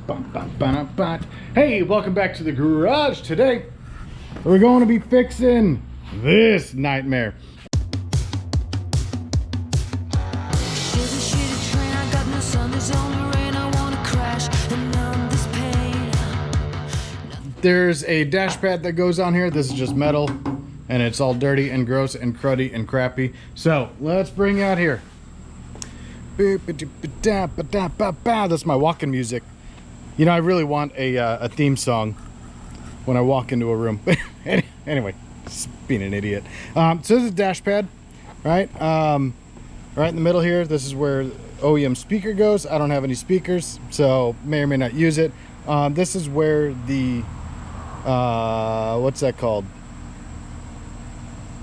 Hey, welcome back to the garage. Today we're going to be fixing this nightmare. There's a dash pad that goes on here. This is just metal and it's all dirty and gross and cruddy and crappy. So let's bring out here. That's my walking music. You know, I really want a theme song when I walk into a room. Anyway, just being an idiot. So this is a dash pad, right? Right in the middle here, this is where OEM speaker goes. I don't have any speakers, so may or may not use it. This is where the, what's that called?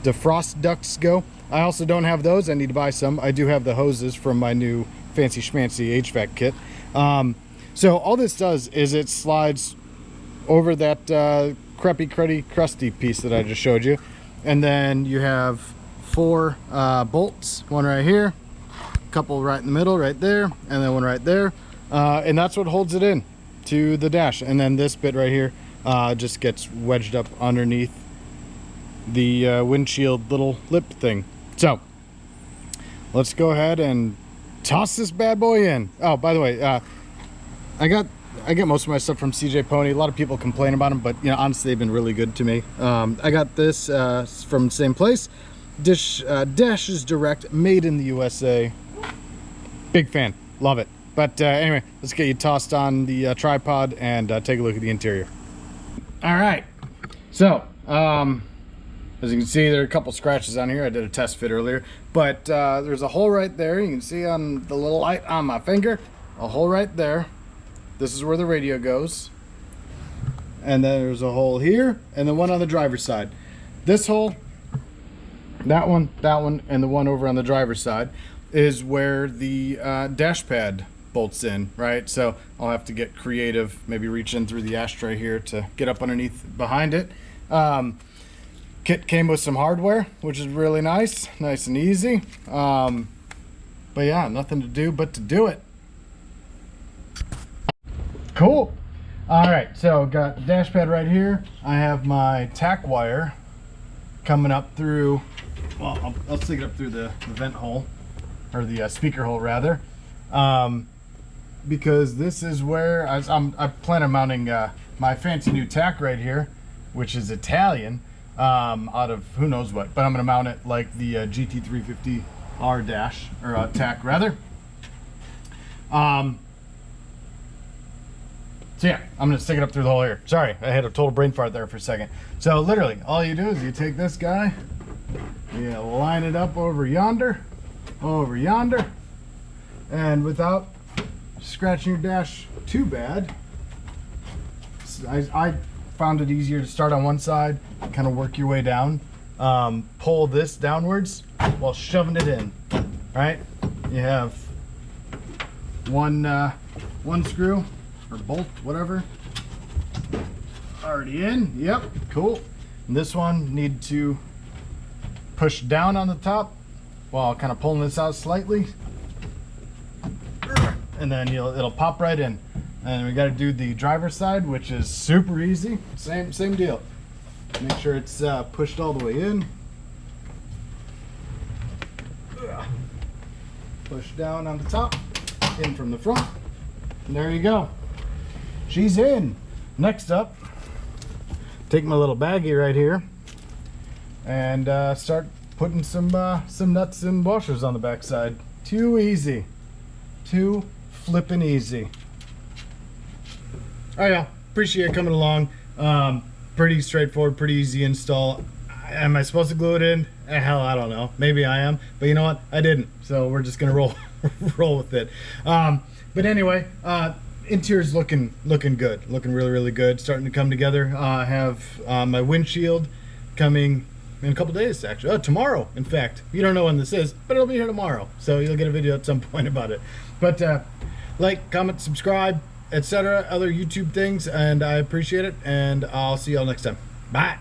Defrost ducts go. I also don't have those. I need to buy some. I do have the hoses from my new fancy schmancy HVAC kit. So all this does is it slides over that crappy, cruddy, crusty piece that I just showed you. And then you have four bolts, one right here, a couple right in the middle, right there, and then one right there. And that's what holds it in to the dash. And then this bit right here just gets wedged up underneath the windshield little lip thing. So let's go ahead and toss this bad boy in. Oh, by the way, I get most of my stuff from CJ Pony. A lot of people complain about them, but you know, honestly, they've been really good to me. I got this from the same place. Dash is Direct, made in the USA. Big fan, love it. But anyway, let's get you tossed on the tripod and take a look at the interior. All right, so as you can see, there are a couple scratches on here. I did a test fit earlier, but there's a hole right there. You can see on the little light on my finger, a hole right there. This is where the radio goes. And then there's a hole here, and then one on the driver's side. This hole, that one, and the one over on the driver's side is where the dash pad bolts in, right? So I'll have to get creative, maybe reach in through the ashtray here to get up underneath behind it. Kit came with some hardware, which is really nice and easy. But yeah, nothing to do but to do it. Cool. All right, so got the dash pad right here. I have my tack wire coming up through, well, I'll stick it up through the vent hole, or the speaker hole rather, because this is where I plan on mounting my fancy new tack right here, which is Italian, out of who knows what, but I'm gonna mount it like the GT350R dash, or tack rather. So yeah, I'm gonna stick it up through the hole here. Sorry, I had a total brain fart there for a second. So literally, all you do is you take this guy, you line it up over yonder, and without scratching your dash too bad, I found it easier to start on one side, kind of work your way down, pull this downwards while shoving it in, right? You have one screw, or bolt, whatever, already in. Yep, cool. And this one need to push down on the top while kind of pulling this out slightly, and then it'll pop right in. And we got to do the driver's side, which is super easy. Same deal. Make sure it's pushed all the way in. Push down on the top, in from the front, and there you go. She's in. Next up, take my little baggie right here and start putting some nuts and washers on the back side. Too easy. Too flippin' easy. Oh yeah, appreciate it coming along. Pretty straightforward, pretty easy install. Am I supposed to glue it in? Hell, I don't know. Maybe I am, but you know what? I didn't. So we're just gonna roll with it. But anyway, interior's looking good, looking really good, starting to come together. I have my windshield coming in a couple days, actually. Tomorrow, in fact. You don't know when this is, but it'll be here tomorrow, so you'll get a video at some point about it. But like, comment, subscribe, etc., other YouTube things, and I appreciate it, and I'll see y'all next time. Bye.